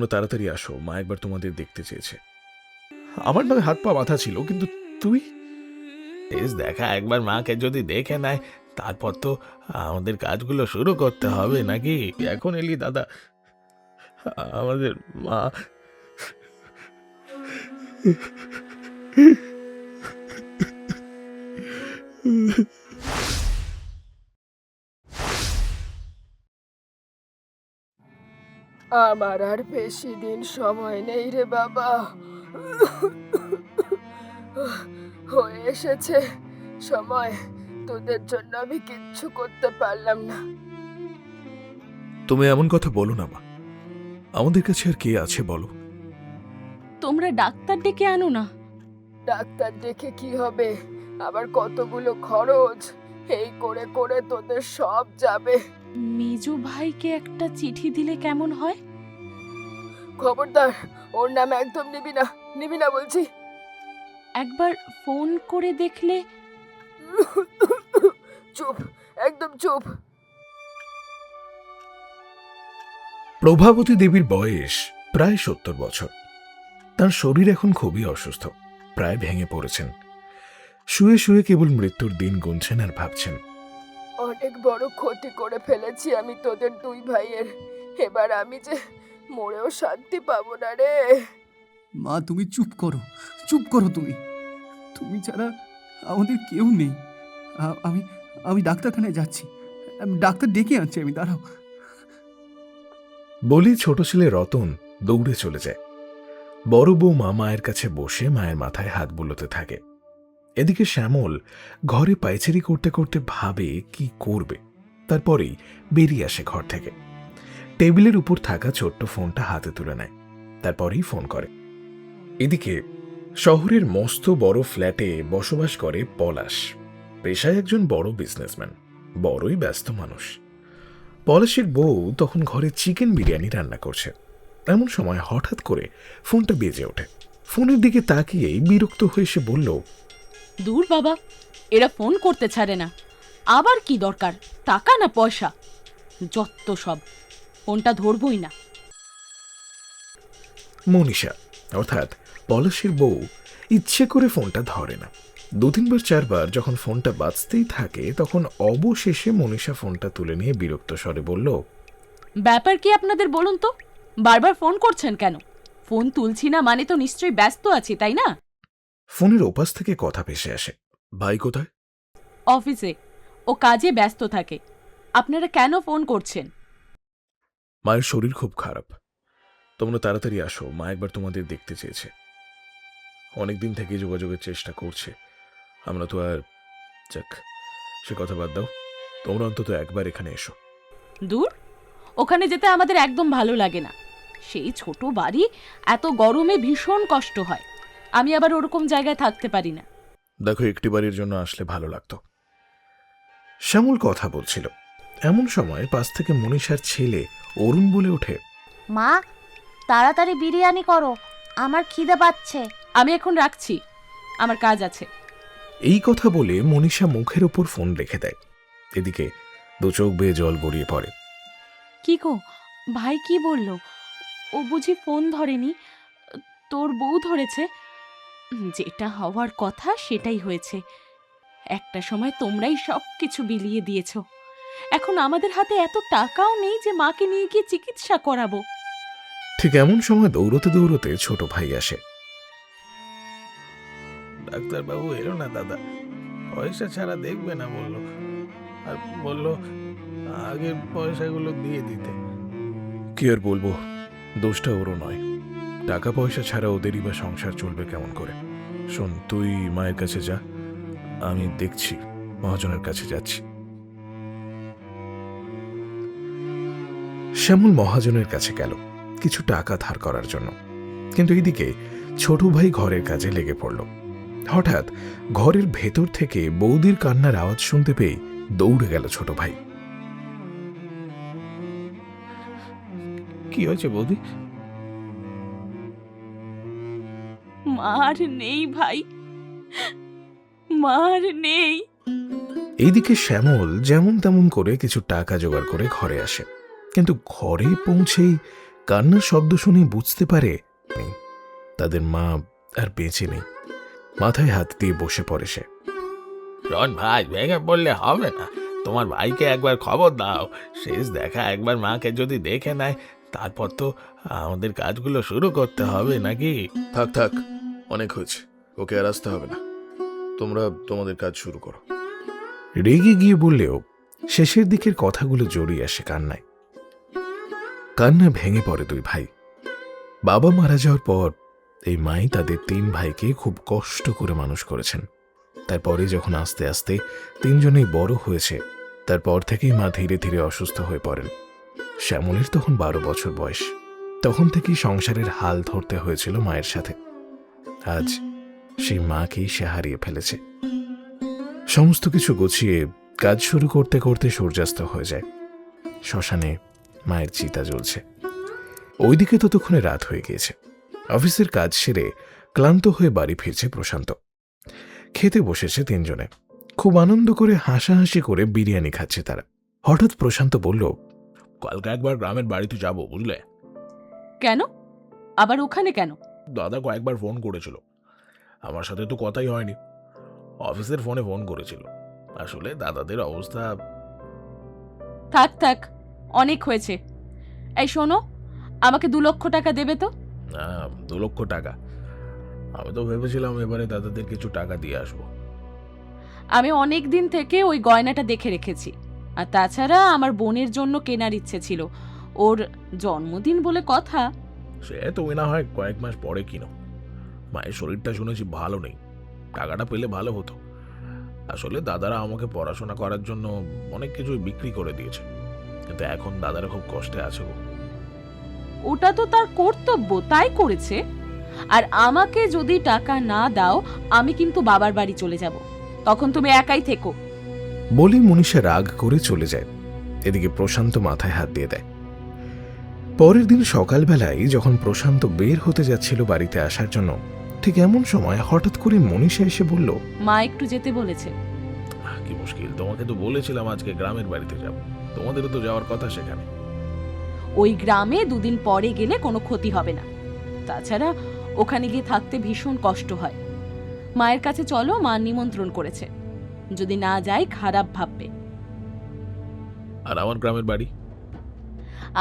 তোমরা তাড়াতাড়ি আসো, মা একবার তোমাদের দেখতে চেয়েছে। আমার নয় হাত পা মাথা ছিল, কিন্তু তুই শেষ দেখা একবার মাকে যদি দেখে নেয়, তারপর তো আমাদের কাজগুলো শুরু করতে হবে নাকি? এখন এলি দাদা, আমাদের মা। আমার আর বেশি দিন সময় নেই রে বাবা। হয়ে এসেছে সময়, তোদের জন্য আমি কিচ্ছু করতে পারলাম না। তুমি এমন কথা বলো না মা, আমাদের কাছে আর কে আছে বলো? তোমরা ডাক্তার ডেকে আনো না। ডাক্তার দেখে কি হবে, আবার কতগুলো খরচ, এই করে করে তোদের সব যাবে। মেজো ভাইকে একটা চিঠি দিলে কেমন হয়? খবরদার, ওর নাম একদম নিবি না, নিবি না বলছি। একবার ফোন করে দেখলে। চুপ, একদম চুপ। প্রভাবতী দেবীর বয়স প্রায় ৭০ বছর। তার শরীর এখন খুবই অসুস্থ, প্রায় ভেঙে পড়েছেন। শুয়ে শুয়ে কেবল মৃত্যুর দিন গুনছেন আর ভাবছেন, অনেক বড় ক্ষতি করে ফেলেছি আমি তোদের দুই ভাইয়ের। এবার আমি যে মরেও শান্তি পাবো না রে। মা, তুমি চুপ করো, চুপ করো। তুমি তুমি ছাড়া আমাদের কেউ নেই। আমি আমি ডাক্তারখানায় যাচ্ছি, ডাক্তার ডেকে আনছি আমি, দাঁড়াও। বলি ছোট ছেলে রতন দৌড়ে চলে যায়। বড় বৌমা মায়ের কাছে বসে মায়ের মাথায় হাত বুলোতে থাকে। এদিকে শ্যামল ঘরে পায়চারি করতে করতে ভাবে কি করবে। তারপরেই বেরিয়ে আসে ঘর থেকে। টেবিলের উপর থাকা ছোট্ট ফোনটা হাতে তুলে নেয়, তারপরেই ফোন করে। এদিকে শহরের মস্ত বড় ফ্ল্যাটে বসবাস করে পলাশ। পেশায় একজন বড় বিজনেসম্যান, বড়ই ব্যস্ত মানুষ। পলাশের বউ তখন ঘরে চিকেন বিরিয়ানি রান্না করছে। এমন সময় হঠাৎ করে ফোনটা বেজে ওঠে। ফোনের দিকে তাকিয়েই বিরক্ত হয়ে সে বলল, দূর বাবা, এরা ফোন করতে ছাড়ে না। আবার কি দরকার, টাকা না পয়সা? যত সব, ফোনটা ধরবই না। মনীষা অর্থাৎ পলাশের বউ ইচ্ছে করে ফোনটা ধরে না। ২-৩ বার যখন ফোনটা বাজতেই থাকে, তখন অবশেষে মনীষা ফোনটা তুলে নিয়ে বিরক্ত স্বরে বলল, ব্যাপার কি আপনাদের বলুন তো? বারবার ফোন করছেন কেন? ফোন তুলছি না মানে তো নিশ্চয়ই ব্যস্ত আছি, তাই না? ফোনের ওপাশ থেকে কথা ভেসে আসে, ভাই কোথায়? অফিসে, ও কাজে ব্যস্ত থাকে। আপনারা কেন ফোন করছেন? মায়ের শরীর খুব খারাপ, তোমরা তাড়াতাড়ি আসো, মা একবার তোমাদের দেখতে চেয়েছে। অনেকদিন থেকে যোগাযোগের চেষ্টা করছে, আমরা তো আর। যাক, সে কথা বাদ দাও, তোমরা অন্তত একবার এখানে এসো। দূর, ওখানে যেতে আমাদের একদম ভালো লাগে না। সেই ছোট বাড়ি, এত গরমে ভীষণ কষ্ট হয়। আমি আবার ওরকম জায়গায় থাকতে পারি না। দেখো, একটি বাড়ির জন্য আসলে ভালো লাগতো। শ্যামল কথা বলছিল, এমন সময় পাশ থেকে মনীষার ছেলে অরুণ বলে ওঠে, মা, তাড়াতাড়ি বিরিয়ানি করো, আমার খিদে পাচ্ছে। আমি এখন রাখছি, আমার কাজ আছে। এই কথা বলে মনীষা মুখের ওপর ফোন রেখে দেয়। এদিকে দু চোখ বেয়ে জল গড়িয়ে পড়ে। কি গো, ভাই কি বলল? ও বুঝি ফোন ধরেনি? তোর বউ ধরেছে? যেটা হওয়ার কথা সেটাই হয়েছে। একটা সময় তোমরাই সব কিছু বিলিয়ে দিয়েছ। এখন আমাদের হাতে এত টাকাও নেই যে মাকে নিয়ে গিয়ে চিকিৎসা করাবো। ঠিক এমন সময় দৌড়তে দৌড়তে ছোট ভাই আসে। ডাক্তারবাবু এলো না দাদা, পয়সা ছাড়া দেখবে না বলল, আর বলল আগের পয়সাগুলো দিয়ে দিতে। কি আর বলবো, দোষটা ওরও নয়। টাকা পয়সা ছাড়া ওদেরই বা সংসার চলবে কেমন করে? শোন, তুই মায়ের কাছে যা, আমি দেখছি, মহাজনের কাছে যাচ্ছি। শ্যামল মহাজনের কাছে গেল কিছু টাকা ধার করার জন্য, কিন্তু এদিকে ছোট ভাই ঘরের কাজে লেগে পড়ল। হঠাৎ ঘরের ভেতর থেকে বৌদির কান্নার আওয়াজ শুনতে পেয়ে দৌড়ে গেল ছোট ভাই। কি হয়েছে বৌদি? মার নেই ভাই, মার নেই। এইদিকে শ্যামল যেমন তেমন করে কিছু টাকা জোগাড় করে ঘরে আসে, কিন্তু ঘরে পৌঁছেই কান্নার শব্দ শুনে বুঝতে পারে নেই, তাদের মা আর বেঁচে নেই। মাথায় হাত দিয়ে বসে পড়ে সে। রন ভাই, ভেঙে বললে হবে না। তোমার ভাইকে একবার খবর দাও। শেষ দেখা একবার মাকে যদি দেখে নেয়, তারপর তো আমাদের কাজগুলো শুরু করতে হবে নাকি? থাক থাক, অনেক হয়েছে, ওকে আর আসতে হবে না, তোমরা তোমাদের কাজ শুরু করো। রেগে গিয়ে বললেও শেষের দিকের কথাগুলো জড়িয়ে আসে কান্নায়। কান্না ভেঙে পড়ে দুই ভাই। বাবা মারা যাওয়ার পর এই মাই তাদের 3 ভাইকে খুব কষ্ট করে মানুষ করেছেন। তারপরে যখন আস্তে আস্তে 3 জনেই বড় হয়েছে, তারপর থেকেই মা ধীরে ধীরে অসুস্থ হয়ে পড়েন। শ্যামলের তখন 12 বছর বয়স। তখন থেকেই সংসারের হাল ধরতে হয়েছিল মায়ের সাথে। আজ সেই মাকেই সে হারিয়ে ফেলেছে। সমস্ত কিছু গুছিয়ে কাজ শুরু করতে করতে সূর্যাস্ত হয়ে যায়। শ্মশানে মায়ের চিতা জ্বলছে। ওইদিকে ততক্ষণে রাত হয়ে গিয়েছে। অফিসের কাজ সেরে ক্লান্ত হয়ে বাড়ি ফিরছে প্রশান্ত। খেতে বসেছে 3 জনে। খুব আনন্দ করে হাসাহাসি করে বিরিয়ানি খাচ্ছে তারা। হঠাৎ প্রশান্ত বলল, কালকে একবার গ্রামের বাড়িতে যাব, বুঝলে? কেন? আবার ওখানে কেন? দাদা কয়েকবার ফোন করেছিল, আমার সাথে তো কথাই হয়নি। অফিসের ফোনে ফোন করেছিল। আসলে দাদাদের অবস্থা। থাক থাক, অনেক হয়েছে। এই শোনো, আমাকে 2 লক্ষ টাকা দেবে তো? 2 লক্ষ টাকা? আমি তো ভেবেছিলাম এবারে দাদাদের কিছু টাকা দিয়ে আসবো। আমি অনেক দিন থেকে ওই গয়নাটা দেখে রেখেছি। আর তাছাড়া আমার বোনের জন্য কেনার ইচ্ছে ছিল, ওর জন্মদিন বলে কথা। সে তুমি না হয় কয়েক মাস পরে কিনো। মায়ের শরীরটা শুনেছি ভালো নেই, টাকাটা পেলে ভালো হতো। আসলে দাদারা আমাকে পড়াশোনা করার জন্য অনেক কিছুই বিক্রি করে দিয়েছে, কিন্তু এখন দাদারা খুব কষ্টে আছে গো। ওটা তো তার কর্তব্য, তাই করেছে। আর আমাকে যদি টাকা না দাও, আমি কিন্তু বাবার বাড়ি চলে যাব। তখন তুমি একাই থেকো। বলে মনীষা রাগ করে চলে যায়। এদিকে প্রশান্ত মাথায় হাত দিয়ে দেয়। পরের দিন সকালবেলায় যখন প্রশান্ত বের হতে যাচ্ছিল বাড়িতে আসার জন্য, ঠিক এমন সময় হঠাৎ করে মনীষা এসে বলল, মা একটু যেতে বলেছে। কি মুশকিল, তোমাকে তো বলেছিলাম আজকে গ্রামের বাড়িতে যাব, তোমাদেরও তো যাওয়ার কথা সেখানে। ওই গ্রামে 2 দিন পরে গেলে কোনো ক্ষতি হবে না। তাছাড়া ওখানে গিয়ে থাকতে ভীষণ কষ্ট হয়। মায়ের কাছে চলো, মা নিমন্ত্রণ করেছে। যদি না যাই খারাপ ভাববে। আর আমার গ্রামের বাড়ি?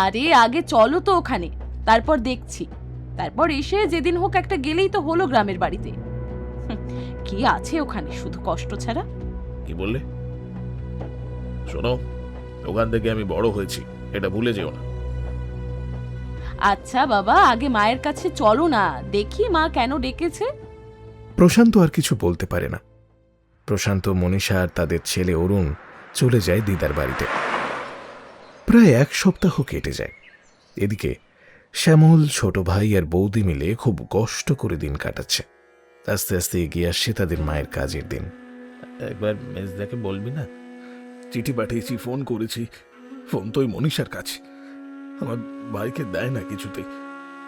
আরে আগে চলো তো ওখানে, তারপর দেখছি। তারপর এসে যেদিন হোক একটা গেলেই তো হলো গ্রামের বাড়িতে। কি আছে ওখানে শুধু কষ্ট ছাড়া? কি বললে? শোনো, ওখান থেকে আমি বড় হয়েছি, এটা ভুলে যেও না। আচ্ছা বাবা, আগে মায়ের কাছে চলো না, দেখি মা কেন ডেকেছে। প্রশান্ত আর কিছু বলতে পারে না। প্রশান্ত, মনীষা আর তাদের ছেলে অরুণ চলে যায় দিদার বাড়িতে। প্রায় 1 সপ্তাহ কেটে যায়। এদিকে শ্যামল, ছোট ভাই আর বৌদি মিলে খুব কষ্ট করে দিন কাটাচ্ছে। আস্তে আস্তে এগিয়ে আসছে তাদের মায়ের কাজের দিন। একবার মেজদাকে বলবি না? চিঠি পাঠিয়েছি, ফোন করেছি, ফোন তো ওই মনীষার কাছে। আমার ভাইকে দেয় না কিছুতেই।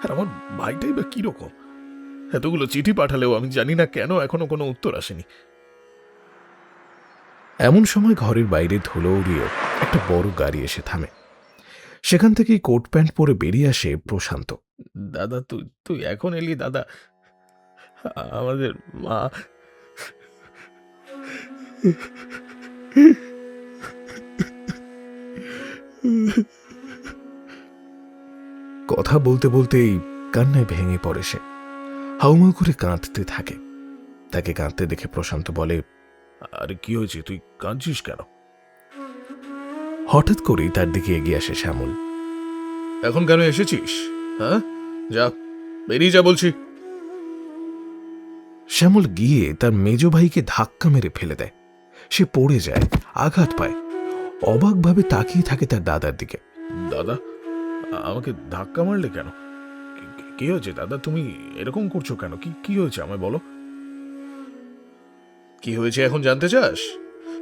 আর আমার ভাইটাই বা কিরকম, এতগুলো চিঠি পাঠালেও আমি জানি না কেন এখনো কোনো উত্তর আসেনি। এমন সময় ঘরের বাইরে ধুলো উড়িয়ে একটা বড় গাড়ি এসে থামে। সেখান থেকেই কোট প্যান্ট পরে বেরিয়ে আসে প্রশান্ত। দাদা, তুই তুই এখন এলি দাদা? আমাদের মা। কথা বলতে বলতেই কান্নায় ভেঙে পড়ে সে। হাউমাউ করে কাঁদতে থাকে। তাকে কাঁদতে দেখে প্রশান্ত বলে, আরে কি হয়েছে, তুই কাঁদছিস কেন? হঠাৎ করেই তার দিকে এগিয়ে আসে শ্যামল। এখন কেন এসেছিস? হ্যাঁ, যা, বেরিয়ে যা বলছি। শ্যামল গিয়ে তার মেজ ভাইকে ধাক্কা মেরে ফেলে দেয়। সে পড়ে যায়, আঘাত পায়। অবাকভাবে তাকিয়ে থাকে তার দাদার দিকে। দাদা, আমাকে ধাক্কা মারলে কেন? কি হয়েছে দাদা? তুমি এরকম করছো কেন? কি হয়েছে আমায় বলো। কি হয়েছে এখন জানতে চাস?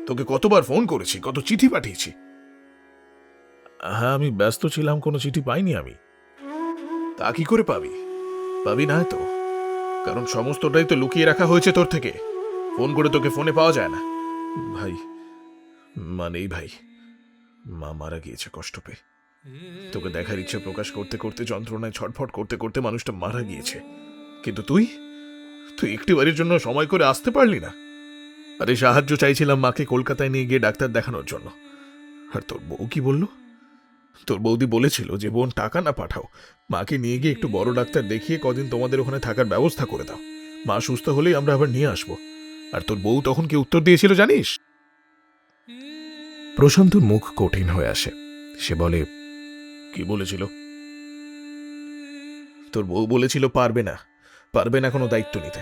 তোকে কতবার ফোন করেছি, কত চিঠি পাঠিয়েছি। হ্যাঁ, আমি ব্যস্ত ছিলাম, কোনো চিঠি পাইনি আমি। তা কি করে পাবি? পাবি না তো, কারণ সমস্তটাই তো লুকিয়ে রাখা হয়েছে তোর থেকে। ফোন করে তোকে ফোনে পাওয়া যায় না। ভাই, মানে ভাই, মা মারা গিয়েছে কষ্ট পেয়ে। তোকে দেখার ইচ্ছে প্রকাশ করতে করতে, যন্ত্রণায় ছটফট করতে করতে মানুষটা মারা গিয়েছে, কিন্তু তুই তুই একটিবারের জন্য সময় করে আসতে পারলি না। আরে সাহায্য চাইছিলাম মাকে কলকাতায় নিয়ে গিয়ে ডাক্তার দেখানোর জন্য, আর তোর বউ কি বলল? তোর বৌদি বলেছিল যে বোন টাকা না পাঠাও, মাকে নিয়ে গিয়ে একটু বড় ডাক্তার দেখিয়ে কদিন তোমাদের ওখানে থাকার ব্যবস্থা করে দাও, মা সুস্থ হলেই আমরা আবার নিয়ে আসবো। আর তোর বউ তখন কি উত্তর দিয়েছিল জানিস? প্রশান্তর মুখ কঠিন হয়ে আসে। সে বলে, কি বলেছিল? তোর বউ বলেছিল পারবে না, পারবে না কোনো দায়িত্ব নিতে,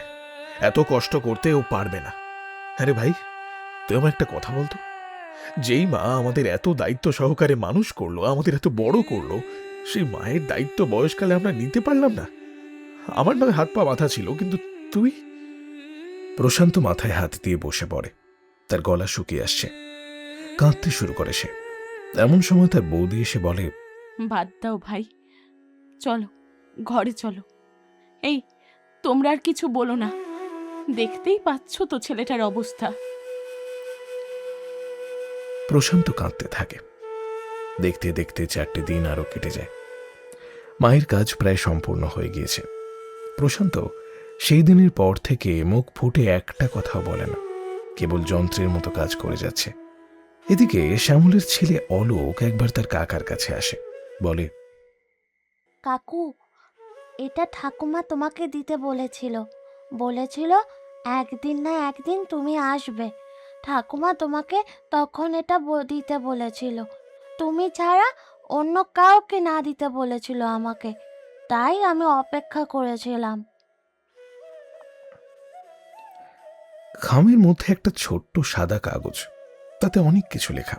এত কষ্ট করতে ও পারবে না। আরে ভাই, তুই আমার একটা কথা বলতো, যেই মা আমাদের এত দায়িত্ব সহকারে মানুষ করলো, আমাদের এত বড় করলো, সেই মায়ের দায়িত্ব বয়সকালে আমরা নিতে পারলাম না। আমার নয় হাত পা বাঁধা ছিল, কিন্তু তুই। প্রশান্ত মাথায় হাত দিয়ে বসে পড়ে। তার গলা শুকিয়ে আসছে, কাঁদতে শুরু করে সে। এমন সময় তার বৌদি এসে বলে, বাদ দাও ভাই, চলো ঘরে চলো। এই, তোমরা আর কিছু বলো না, দেখতেই পাচ্ছ তো ছেলেটার অবস্থা। প্রশান্ত কাঁদতে থাকে। দেখতে দেখতে 4টে দিন আরো কেটে যায়। মায়ের কাজ প্রায় সম্পূর্ণ হয়ে গিয়েছে। প্রশান্ত সেই দিনের পর থেকে মুখ ফুটে একটা কথাও বলে না, কেবল যন্ত্রের মতো কাজ করে যাচ্ছে। এদিকে শ্যামলের ছেলে অলোক একবার তার কাকার কাছে আসে, বলে, কাকু, এটা ঠাকুমা তোমাকে দিতে বলেছিল। বলেছিল একদিন না একদিন তুমি আসবে। ঠাকুমা তোমাকে তখন এটা দিতে বলেছিল। তুমি ছাড়া অন্য কাউকে না দিতে বলেছিল আমাকে, তাই আমি অপেক্ষা করেছিলাম। খামের মধ্যে একটা ছোট্ট সাদা কাগজ, তাতে অনেক কিছু লেখা।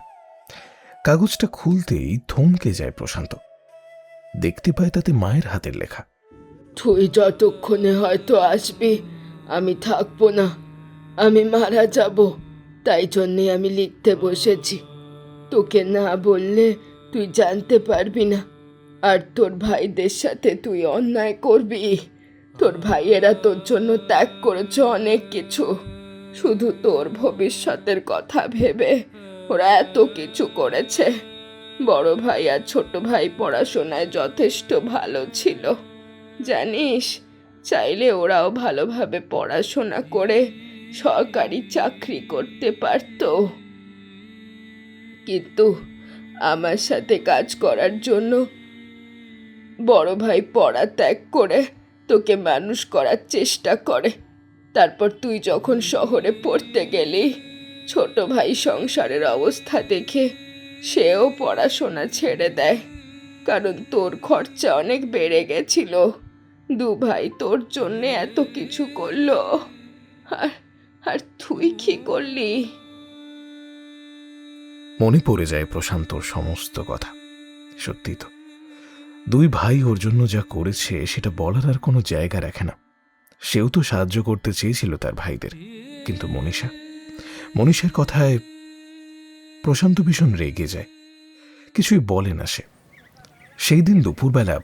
কাগজটা খুলতেই থমকে যায় প্রশান্ত। দেখতে পায় তাতে মায়ের হাতের লেখা। তুই যতক্ষণে হয়তো আসবি আমি থাকবো না, আমি মারা যাব, তাই জন্যে আমি লিখতে বসেছি। তোকে না বললে তুই জানতে পারবি না, আর তোর ভাইদের সাথে তুই অন্যায় করবি। তোর ভাইয়েরা তোর জন্য ত্যাগ করেছে অনেক কিছু, শুধু তোর ভবিষ্যতের কথা ভেবে ওরা এত কিছু করেছে। বড় ভাই আর ছোট ভাই পড়াশোনায় যথেষ্ট ভালো ছিল, জানিস, চাইলে ওরাও ভালোভাবে পড়াশোনা করে সরকারি চাকরি করতে পারতো, কিন্তু আমার সাথে কাজ করার জন্য বড় ভাই পড়া ত্যাগ করে তোকে মানুষ করার চেষ্টা করে। তারপর তুই যখন শহরে পড়তে গেলি, ছোট ভাই সংসারের অবস্থা দেখে সেও পড়াশোনা ছেড়ে দেয়, কারণ তোর খরচা অনেক বেড়ে গেছিল। দু ভাই তোর জন্য এত কিছু করলো, আর আর তুই কি করলি? মনে পড়ে যায় প্রশান্তর সমস্ত কথা। সত্যি তো, দুই ভাই ওর জন্য যা করেছে সেটা বলার আর কোনো জায়গা রাখে না। সেও তো সাহায্য করতে চেয়েছিল তার ভাইদের, কিন্তু মনীষার কথায় প্রশান্ত ভীষণ রেগে যায়। কিছুই বলে না সে। সেই দিন দুপুরবেলা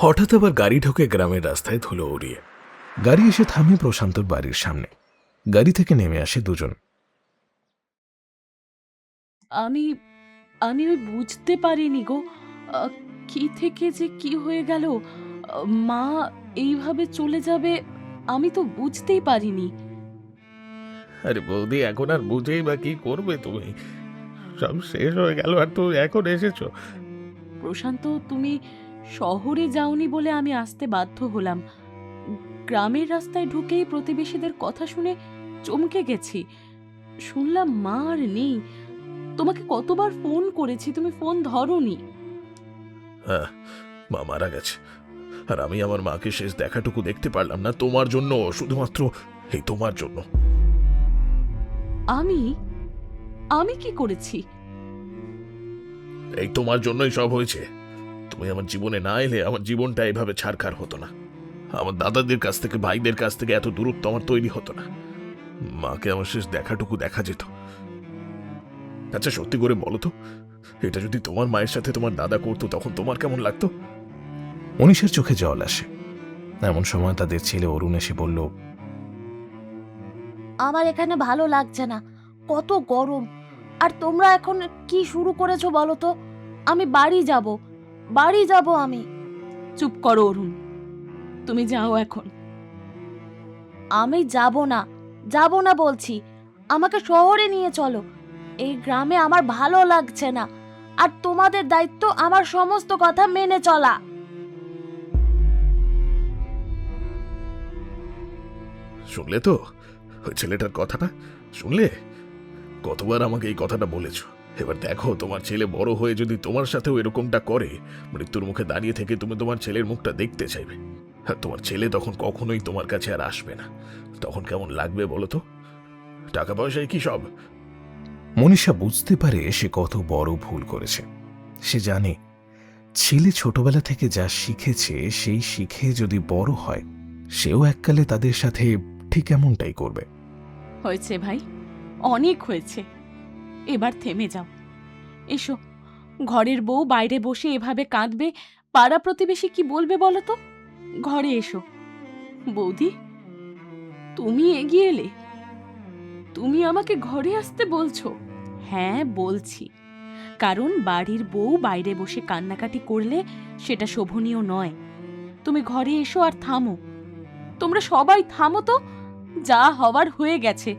হঠাৎ আবার গাড়ি ঢোকে গ্রামের রাস্তায় ধুলো উড়িয়ে। গাড়ি এসে থামে প্রশান্তর বাড়ির সামনে। গাড়ি থেকে নেমে আসে দুজন। আমি আমি ওই বুঝতে পারিনি গো, কি থেকে যে কি হয়ে গেল। মা এইভাবে চলে যাবে আমি তো বুঝতেই পারিনি। আরে বৌদি, এখন আর বুঝেই বা কি করবে তুমি? সব শেষ হয়ে গেল আর তুমি এখন এসেছো। প্রশান্ত, তুমি শহরে যাওনি বলে আমি আসতে বাধ্য হলাম। গ্রামের রাস্তায় ঢুকেই প্রতিবেশীদের কথা শুনে চমকে গেছি। শুনলাম মা আর নেই। তোমাকে কতবার ফোন করেছি, তুমি ফোন ধরোনি। হ্যাঁ, মা মারা গেছে, আর আমি আমার মাকে শেষ দেখাটুকু দেখতে পারলাম না তোমার জন্য, শুধুমাত্র এই তোমার জন্য। আমি আমি কি করেছি? এই তোমার জন্যই সব হয়েছে। তুমি আমার জীবনে না এলে আমার জীবনটা এভাবে ছারখার হতো না। আমার দাদাদের কাছ থেকে, ভাইদের কাছ থেকে এত দূরত্ব আমার তৈরি হতো না। মাকে আমার শেষ দেখাটুকু দেখা যেত। আচ্ছা সত্যি করে বলো তো, এটা যদি তোমার মায়ের সাথে তোমার দাদা করতো তখন তোমার কেমন লাগতো? মনীষার চোখে জল আসে। এমন সময় তাদের ছেলে অরুণ এসে বলল, আমার এখানে ভালো লাগছে না, কত গরম। আর তোমরা এখন কি শুরু করেছো বলো তো? আমি বাড়ি যাব, বাড়ি যাব আমি। চুপ করো অরুণ, তুমি যাও এখন। আমি যাব না বলছি। আমাকে শহরে নিয়ে চলো। এই গ্রামে আমার ভালো লাগছে না, আর তোমাদের দায়িত্ব আমার সমস্ত কথা মেনে চলা। শুনলে তো ওই ছেলেটার কথাটা? শুনলে? কতবার আমাকে এই কথাটা বলেছ। এবার দেখো, তোমার ছেলে বড় হয়ে যদি তোমার সাথেও এরকমটা করে, মৃত্যুর মুখে দাঁড়িয়ে থেকে তুমি তোমার ছেলের মুখটা দেখতে চাইবে, আর তোমার ছেলে তখন কখনোই তোমার কাছে আর আসবে না। তখন কেমন লাগবে বলো তো? টাকা পয়সায় কি সব? মনীষা বুঝতে পারে সে কত বড় ভুল করেছে। সে জানে ছেলে ছোটবেলা থেকে যা শিখেছে সেই শিখে যদি বড় হয়, সেও এককালে তাদের সাথে ঠিক এমনটাই করবে। হয়েছে ভাই, অনেক হয়েছে, এবার থেমে যাও। এসো, ঘরের বউ বাইরে বসে এভাবে কাঁদবে, পাড়া প্রতিবেশী কি বলবে বলো তো? ঘরে এসো। বৌদি, তুমি এগিয়ে এলে? তুমি আমাকে ঘরে আসতে বলছো? হ্যাঁ বলছি, কারণ বাড়ির বউ বাইরে বসে কান্নাকাটি করলে সেটা শোভনীয় নয়। তুমি ঘরে এসো আর থামো। তোমরা সবাই থামো তো, যা হওয়ার হয়ে গেছে।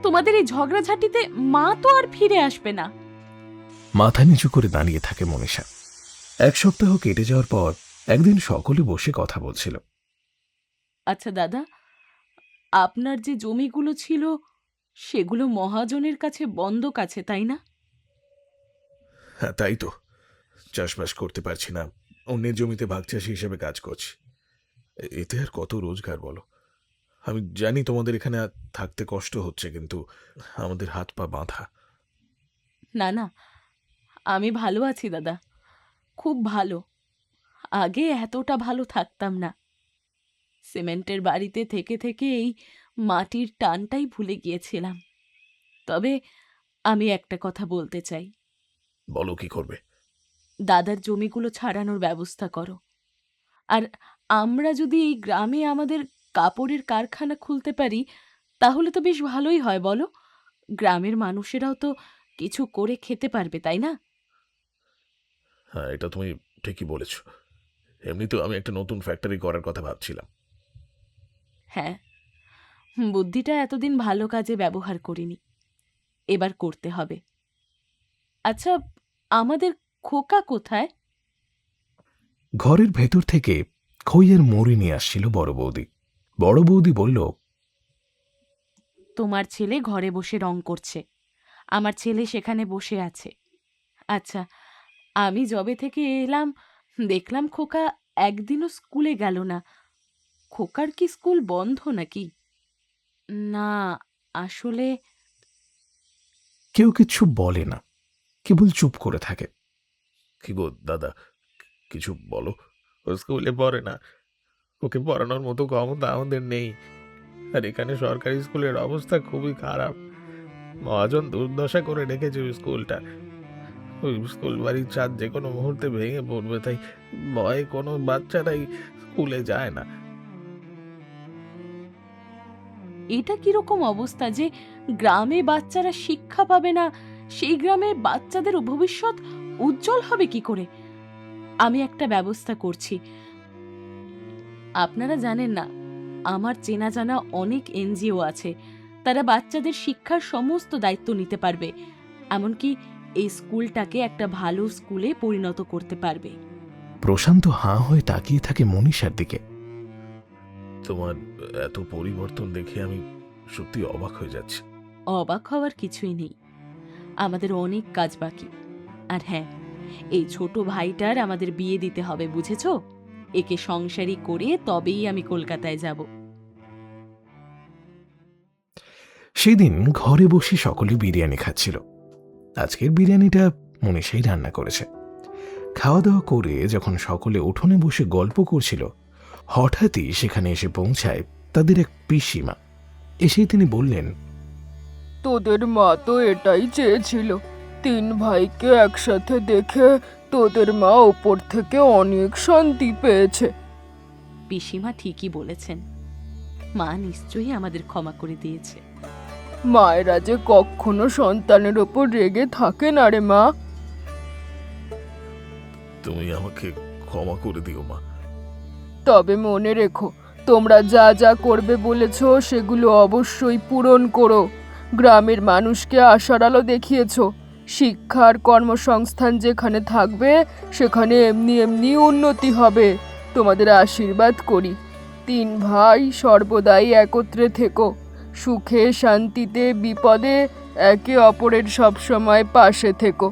তোমাদের এই ঝগড়াঝাটিতে মা তো আর ফিরে আসবে না। মাথা নিচু করে দাঁড়িয়ে থাকে মনীষা। 1 সপ্তাহ কেটে যাওয়ার পর একদিন সকলে বসে কথা বলছিল। আচ্ছা দাদা, আপনার যে জমিগুলো ছিল সেগুলো মহাজনের কাছে বন্ধক আছে, তাই না? হ্যাঁ, তাই তো। চাষবাস করতে পারছি না, অন্যের জমিতে ভাগচাষি হিসেবে কাজ করছি। এতে আর কত রোজগার বলো? আমি জানি তোমাদের এখানে আর থাকতে কষ্ট হচ্ছে, কিন্তু আমাদের হাত পা বাঁধা। না না, আমি ভালো আছি দাদা, খুব ভালো। আগে এতটা ভালো থাকতাম না। সিমেন্টের বাড়িতে থেকে থেকে এই মাটির টানটাই ভুলে গিয়েছিলাম। তবে আমি একটা কথা বলতে চাই। বলো, কি করবে? দাদার জমিগুলো ছাড়ানোর ব্যবস্থা করো। আর আমরা যদি এই গ্রামে আমাদের কাপড়ের কারখানা খুলতে পারি, তাহলে তো বেশ ভালোই হয় বলো। গ্রামের মানুষেরাও তো কিছু করে খেতে পারবে, তাই না? হ্যাঁ, এটা তুমি ঠিকই বলেছ। এমনিতেও আমি একটা নতুন ফ্যাক্টরি করার কথা ভাবছিলাম। হ্যাঁ, বুদ্ধিটা এতদিন ভালো কাজে ব্যবহার করিনি, এবার করতে হবে। আচ্ছা, আমাদের খোকা কোথায়? ঘরের ভেতর থেকে খইয়ের মুড়ি নিয়ে আসছিল বড় বৌদি। বড় বৌদি বলল, তোমার ছেলে ঘরে বসে রং করছে, আমার ছেলে সেখানে বসে আছে। আচ্ছা, আমি যবে থেকে এলাম দেখলাম খোকা একদিনও স্কুলে গেল না। খোকার কি স্কুল বন্ধ নাকি? না, আসলে কেউ কিচ্ছু বলে না, কেবল চুপ করে থাকে। কি গো দাদা, কিছু বলো। ও স্কুলে পড়ে না, ওকে পড়ানোর মতো ক্ষমতা আমাদের নেই। আর এখানে সরকারি স্কুলের অবস্থা খুবই খারাপ। মহাজন দুর্দশা করে রেখেছে ওই স্কুলটা। ওই স্কুল বাড়ির ছাদ যে কোনো মুহূর্তে ভেঙে পড়বে, তাই ভয়ে কোনো বাচ্চারাই স্কুলে যায় না। এটা কিরকম অবস্থা যে গ্রামে বাচ্চারা শিক্ষা পাবে না? সেই গ্রামের বাচ্চাদের ভবিষ্যৎ উজ্জ্বল হবে কি করে? আমি একটা ব্যবস্থা করছি। আপনারা জানেন না, আমার চেনা জানা অনেক এনজিও আছে, তারা বাচ্চাদের শিক্ষার সমস্ত দায়িত্ব নিতে পারবে, এমনকি এই স্কুলটাকে একটা ভালো স্কুলে পরিণত করতে পারবে। প্রশান্ত হাঁ হয়ে তাকিয়ে থাকে মনীষার দিকে। তোমার এত পরিবর্তন দেখে আমি সত্যি অবাক হয়ে যাচ্ছি। অবাক হওয়ার কিছুই নেই, আমাদের অনেক কাজ বাকি। আর হ্যাঁ, এই ছোট ভাইটার আমাদের বিয়ে দিতে হবে, বুঝেছো? একে সংসারী করে তবেই আমি কলকাতায় যাব। সেদিন ঘরে বসে সকলে বিরিয়ানি খাচ্ছিল। আজকের বিরিয়ানিটা মনীষাই রান্না করেছে। খাওয়া দাওয়া করে যখন সকলে উঠোনে বসে গল্প করছিল, হঠাৎই সেখানে এসে পৌঁছায় তাদের এক পিসিমা। এসেই তিনি বললেন, তোদের মা তো এটাই চেয়েছিল, 3 ভাইকে একসাথে দেখে তোদের মা ওপর থেকে অনেক শান্তি পেয়েছে। পিসিমা ঠিকই বলেছেন, মা নিশ্চয়ই আমাদের ক্ষমা করে দিয়েছে। মায়েরা যে কখনো সন্তানের ওপর রেগে থাকে না রে মা। তুমি আমাকে ক্ষমা করে দিও মা। তবে মনে রেখো, তোমরা যা যা করবে বলেছো সেগুলো অবশ্যই পূরণ করো। গ্রামের মানুষকে আশার আলো দেখিয়েছো। শিক্ষার কর্মসংস্থান যেখানে থাকবে সেখানে এমনি এমনি উন্নতি হবে। তোমাদের আশীর্বাদ করি। 3 ভাই সর্বদাই একত্রে থেকো। সুখে শান্তিতে বিপদে একে অপরের সবসময় পাশে থেকো।